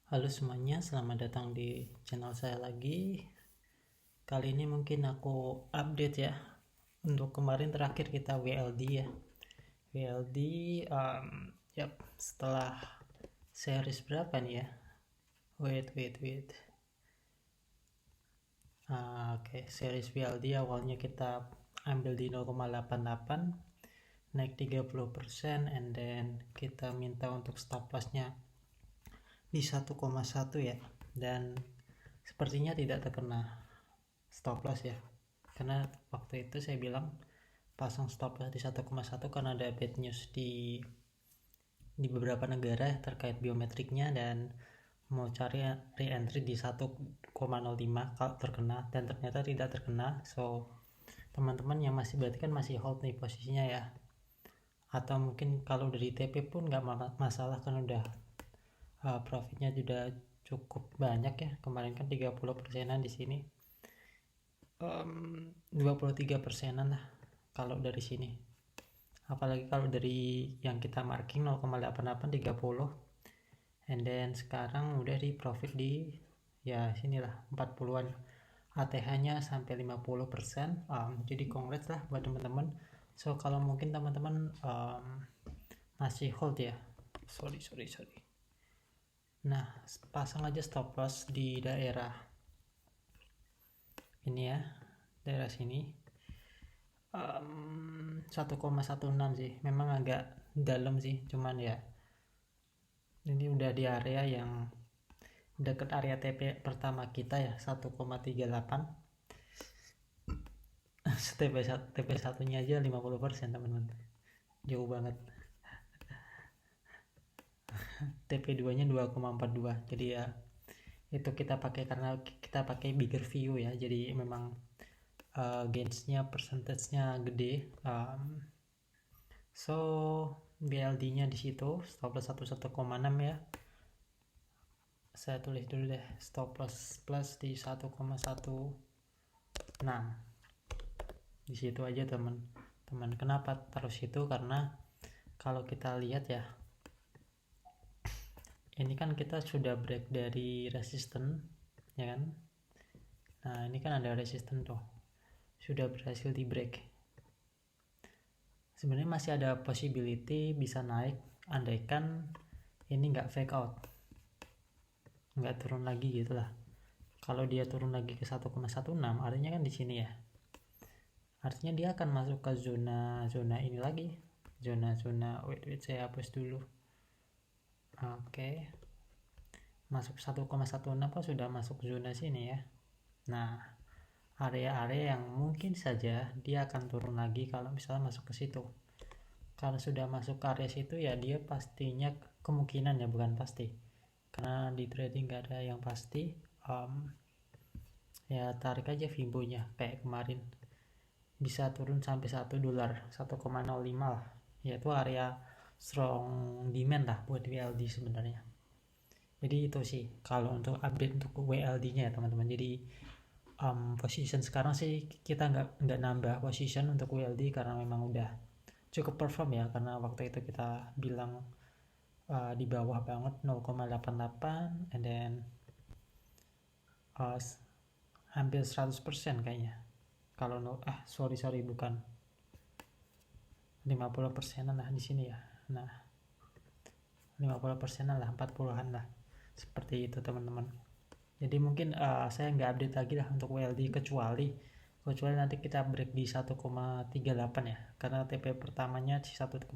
Halo semuanya, selamat datang di channel saya lagi. Kali ini mungkin aku update ya. Untuk kemarin terakhir kita WLD ya. WLD, yap, setelah series berapa nih ya? Wait. Oke, series WLD awalnya kita ambil di 0,88, naik 30%, and then kita minta untuk stop lossnya di 1,1 ya. Dan sepertinya tidak terkena stop loss ya, karena waktu itu saya bilang pasang stop loss di 1,1 karena ada bad news di beberapa negara terkait biometriknya dan mau cari re-entry di 1,05 kalau terkena, dan ternyata tidak terkena. So teman-teman yang masih, berarti kan masih hold nih posisinya ya, atau mungkin kalau dari TP pun nggak masalah kan udah profitnya sudah cukup banyak ya. Kemarin kan 30%-an, di sini 23%-an lah kalau dari sini. Apalagi kalau dari yang kita marking 0,88 30, and then sekarang udah di profit di ya sinilah 40-an, ATH-nya sampai 50%. Jadi congrats lah buat teman-teman. So kalau mungkin teman-teman masih hold ya, sorry. Nah, pasang aja stop loss di daerah ini ya, daerah sini 1,16 sih. Memang agak dalam sih, cuman ya ini udah di area yang dekat area TP pertama kita ya, 1,38. TP satunya aja 50% teman-teman, jauh banget. TP 2 nya 2,42, jadi ya itu kita pakai karena kita pakai bigger view ya, jadi memang gains-nya, percentage-nya gede. So BLD-nya di situ stop loss 1,6 ya. Saya tulis dulu deh, stop loss plus di 1,16. Di situ aja teman-teman. Kenapa taruh situ? Karena kalau kita lihat ya, ini kan kita sudah break dari resisten ya kan. Nah ini kan ada resisten tuh, sudah berhasil di break. Sebenarnya masih ada possibility bisa naik andaikan ini nggak fake out, nggak turun lagi gitulah. Kalau dia turun lagi ke 1,16, artinya kan di sini ya, artinya dia akan masuk ke zona ini lagi, zona wait saya hapus dulu. Oke, masuk 1,16 kan sudah masuk zona sini ya. Nah area-area yang mungkin saja dia akan turun lagi kalau misalnya masuk ke situ. Kalau sudah masuk ke area situ ya dia pastinya, kemungkinan ya, bukan pasti, karena di trading gak ada yang pasti. Ya tarik aja Fibonacci kayak kemarin, bisa turun sampai $1, 1,05 lah, yaitu area strong demand lah buat WLD sebenarnya. Jadi itu sih kalau untuk update untuk WLD nya ya teman-teman. Jadi position sekarang sih kita nggak nambah position untuk WLD karena memang udah cukup perform ya, karena waktu itu kita bilang di bawah banget 0,88, and then hampir 100% kayaknya. Kalau sorry bukan 50%an lah di sini ya. Nah 50%an lah, 40-an lah, seperti itu teman-teman. Jadi mungkin saya nggak update lagi lah untuk WLD, kecuali nanti kita break di 1,38 ya, karena TP pertamanya di 1,38,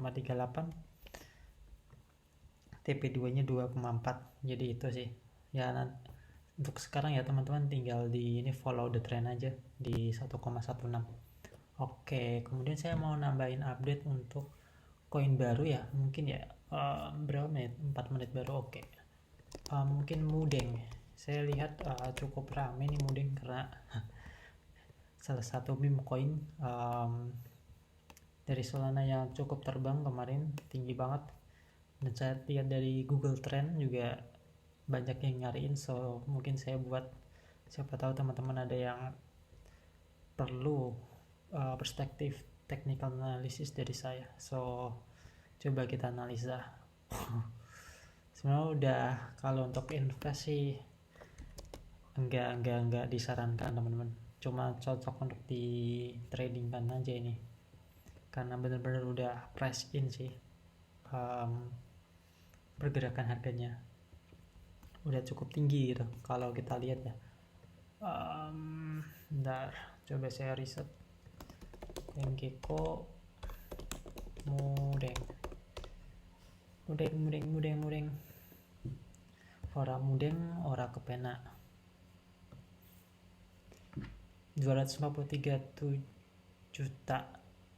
TP 2 nya 2,4. jadi itu sih ya. Untuk sekarang ya teman-teman tinggal di ini follow the trend aja di 1,16. Oke, kemudian saya mau nambahin update untuk koin baru ya, mungkin ya berapa menit, 4 menit baru. Oke. Mungkin Mudeng, saya lihat cukup rame nih Mudeng karena salah satu meme coin dari Solana yang cukup terbang kemarin, tinggi banget. Dan saya lihat dari Google Trend juga banyak yang nyariin, so mungkin saya buat, siapa tahu teman-teman ada yang perlu perspektif technical analysis dari saya. So coba kita analisa sebenarnya udah, kalau untuk invest sih enggak disarankan teman-teman, cuma cocok untuk di trading kan aja ini, karena benar-benar udah price in sih, pergerakan harganya udah cukup tinggi gitu kalau kita lihat ya. Bentar, coba saya riset. CoinGecko mudeng ora kepena 253 juta.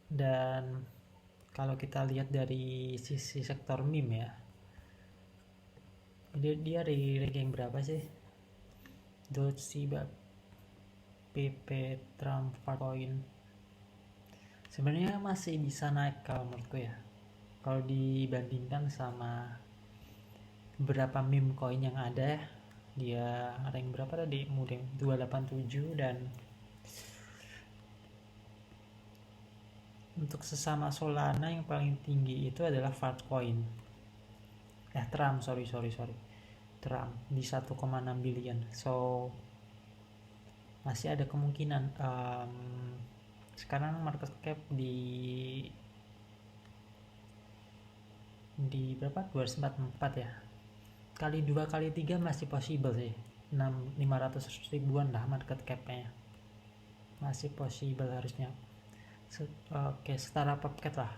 Dan kalau kita lihat dari sisi sektor meme ya, dia di ranking berapa sih? Dogecoin, PP, Trump, Farcoin, sebenarnya masih bisa naik kalau menurutku ya, kalau dibandingkan sama beberapa meme coin yang ada. Dia rank berapa tadi? Mudeng 287. Dan untuk sesama Solana yang paling tinggi itu adalah Farcoin, Trump, sorry Trump di 1,6 billion. So masih ada kemungkinan. Sekarang market cap di berapa? 244 ya. Kali 2 kali 3 masih possible sih. 500 ribuan lah market capnya. Masih possible harusnya. Oke, setara Popcat lah.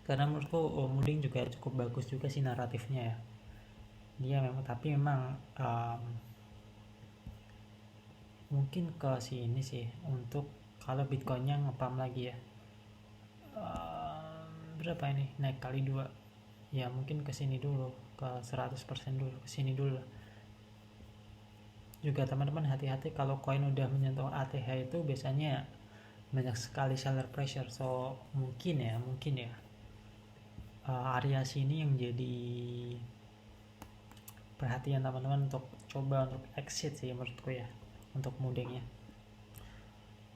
Karena menurutku Muding juga cukup bagus juga sih naratifnya ya. Dia memang, tapi memang mungkin ke sini sih untuk kalau Bitcoinnya ngepam lagi ya. Berapa ini? Naik kali 2. Ya mungkin ke sini dulu, ke 100% dulu, ke sini dulu. Juga teman-teman hati-hati kalau koin udah menyentuh ATH itu biasanya banyak sekali seller pressure. So mungkin ya area sini yang jadi perhatian teman-teman untuk coba untuk exit sih menurutku ya, untuk mudengnya.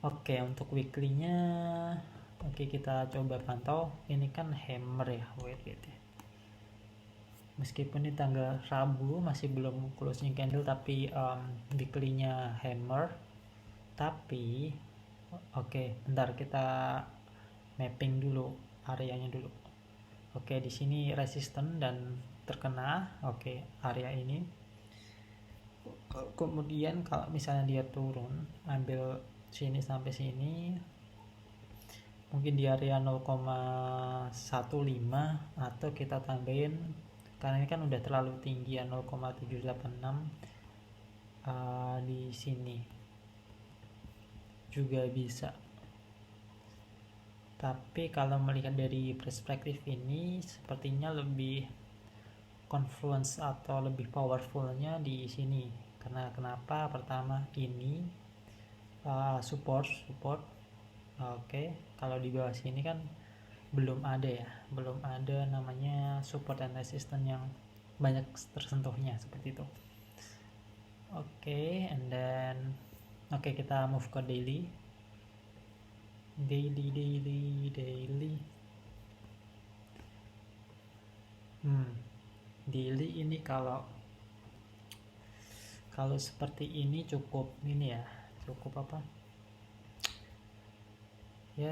Oke, untuk weekly-nya kita coba pantau. Ini kan hammer ya, wait ya. Meskipun di tanggal Rabu masih belum closing candle, tapi weekly-nya hammer. Tapi bentar kita mapping dulu areanya dulu. Di sini resisten dan terkena. Area ini. Kemudian kalau misalnya dia turun, ambil sini sampai sini, mungkin di area 0,15 atau kita tambahin, karena ini kan udah terlalu tinggi ya, 0,786 di sini juga bisa. Tapi kalau melihat dari perspektif ini sepertinya lebih confluence atau lebih powerfulnya di sini. Karena kenapa? Pertama ini support. Kalau di bawah sini kan belum ada namanya support and resistance yang banyak tersentuhnya seperti itu. And then kita move ke daily. Daily ini kalau seperti ini cukup apa ya,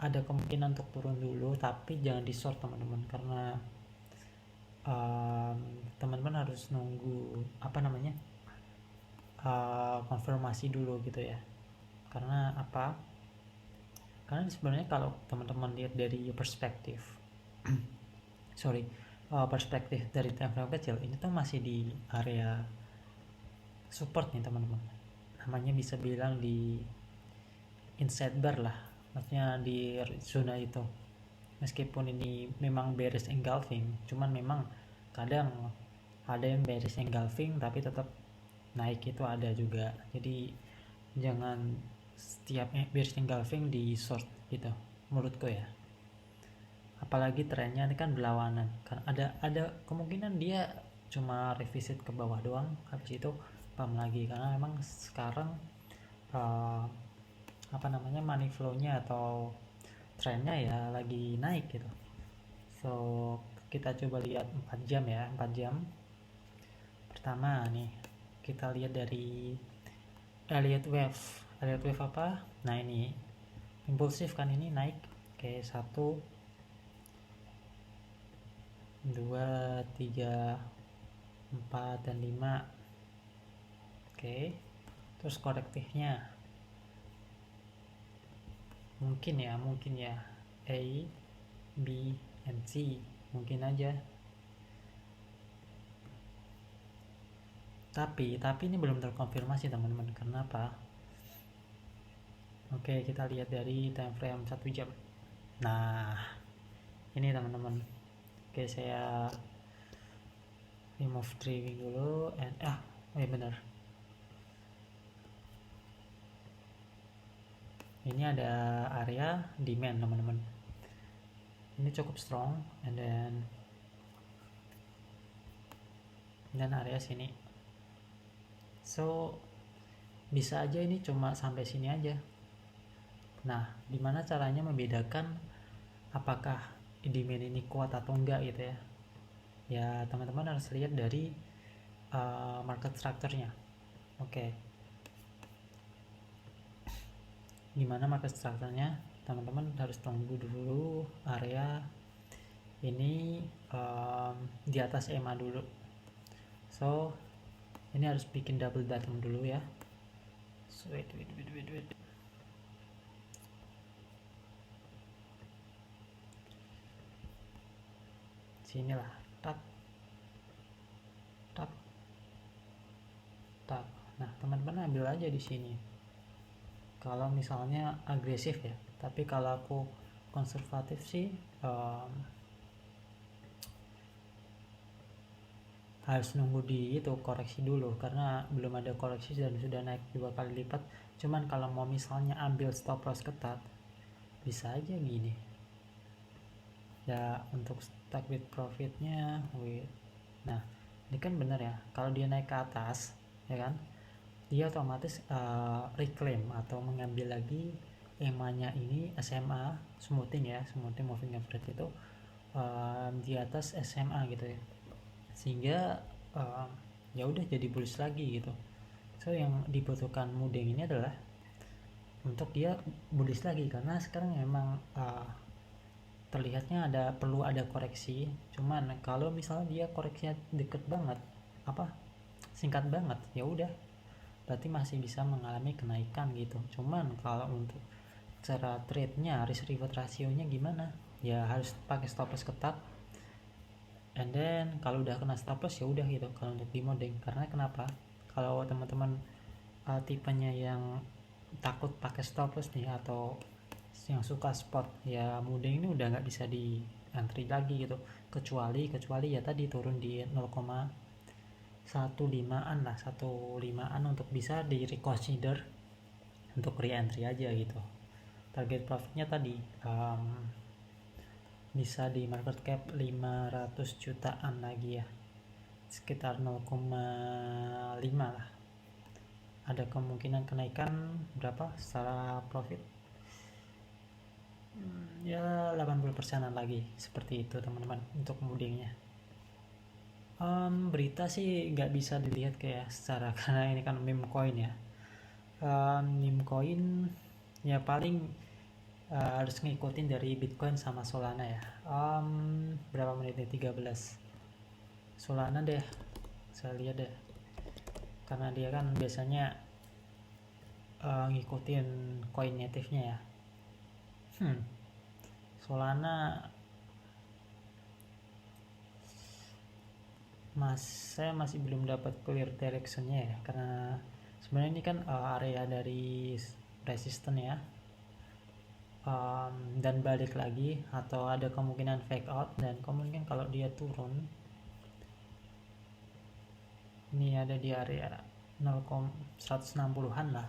ada kemungkinan untuk turun dulu, tapi jangan di short teman-teman, karena teman-teman harus nunggu konfirmasi dulu gitu ya. Karena sebenarnya kalau teman-teman lihat dari perspektif perspektif dari time frame kecil, ini tuh masih di area support nih teman-teman. Namanya bisa bilang di inside bar lah, maksudnya di zona itu. Meskipun ini memang bearish engulfing, cuman memang kadang ada yang bearish engulfing tapi tetap naik, itu ada juga. Jadi jangan setiap bearish engulfing di short gitu menurutku ya. Apalagi trennya ini kan berlawanan, kan ada kemungkinan dia cuma revisit ke bawah doang, habis itu pam lagi, karena memang sekarang money flow-nya atau trennya ya lagi naik gitu. So kita coba lihat 4 jam ya, 4 jam Pertama nih, kita lihat dari Elliott Wave. Elliott Wave apa? Nah ini impulsif kan, ini naik. Oke, 1, 2, 3, 4, dan 5. Oke, terus korektifnya mungkin ya A, B, and C, mungkin aja. Tapi ini belum terkonfirmasi teman-teman. Kenapa? Oke, kita lihat dari time frame 1 jam. Nah, ini teman-teman. Oke, saya remove trimming dulu benar. Ini ada area demand teman-teman. Ini cukup strong, and then area sini. So bisa aja ini cuma sampai sini aja. Nah, gimana caranya membedakan apakah demand ini kuat atau enggak gitu ya? Ya teman-teman harus lihat dari market structure-nya. Oke. Gimana market structure-nya? Teman-teman harus tunggu dulu area ini di atas EMA dulu. So ini harus bikin double bottom dulu ya. So, wait. Sinilah, tak. Nah, teman-teman ambil aja di sini. Kalau misalnya agresif ya, tapi kalau aku konservatif sih harus nunggu di itu koreksi dulu, karena belum ada koreksi dan sudah naik 2 kali lipat. Cuman kalau mau misalnya ambil stop loss ketat, bisa aja gini ya. Untuk target profitnya nah ini kan bener ya, kalau dia naik ke atas ya kan, dia otomatis reclaim atau mengambil lagi EMA-nya ini, SMA smoothing moving average itu di atas SMA gitu ya, sehingga ya udah jadi bullish lagi gitu. So yang dibutuhkan Mudeng ini adalah untuk dia bullish lagi, karena sekarang memang terlihatnya perlu ada koreksi. Cuman kalau misalnya dia koreksinya deket banget, singkat banget, ya udah berarti masih bisa mengalami kenaikan gitu. Cuman kalau untuk cara trade-nya, risk reward rasionya gimana? Ya harus pakai stop loss ketat. And then kalau udah kena stop loss ya udah gitu kalau untuk di Mudeng. Karena kenapa? Kalau teman-teman tipenya yang takut pakai stop loss nih atau yang suka spot, ya Mudeng ini udah nggak bisa di entry lagi gitu, kecuali ya tadi turun di 0,15an lah, 1,5an untuk bisa di reconsider untuk re-entry aja gitu. Target profitnya tadi bisa di market cap 500 jutaan lagi ya, sekitar 0,5 lah. Ada kemungkinan kenaikan berapa secara profit? Ya 80%an lagi, seperti itu teman-teman untuk Mudengnya. Berita sih nggak bisa dilihat kayak secara karena ini kan meme coin ya. Meme coin ya paling harus ngikutin dari Bitcoin sama Solana ya. Berapa menit nih? 13. Solana deh, saya lihat deh, karena dia kan biasanya ngikutin coin native-nya ya. Solana saya masih belum dapat clear direction-nya ya, karena sebenarnya ini kan area dari resisten ya, dan balik lagi atau ada kemungkinan fake out, dan kemungkinan kalau dia turun ini ada di area 160-an lah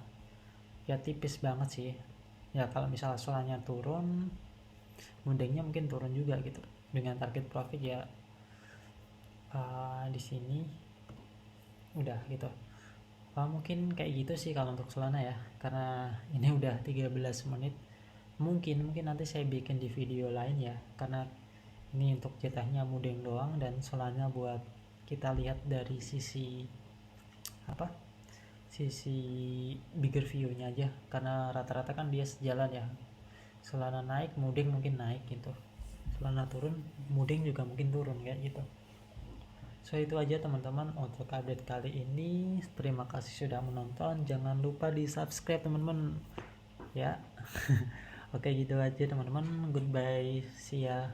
ya, tipis banget sih ya. Kalau misalnya Solana turun, Mudengnya mungkin turun juga gitu, dengan target profit ya di sini udah gitu. Mungkin kayak gitu sih kalau untuk Solana ya, karena ini udah 13 menit. Mungkin nanti saya bikin di video lain ya, karena ini untuk jatahnya Mudeng doang dan Solana buat kita lihat dari sisi bigger view-nya aja, karena rata-rata kan dia sejalan ya. Solana naik, Muding mungkin naik gitu. Solana turun, Muding juga mungkin turun kayak gitu. So itu aja teman-teman untuk update kali ini. Terima kasih sudah menonton. Jangan lupa di subscribe teman-teman ya. Oke gitu aja teman-teman. Goodbye. See ya.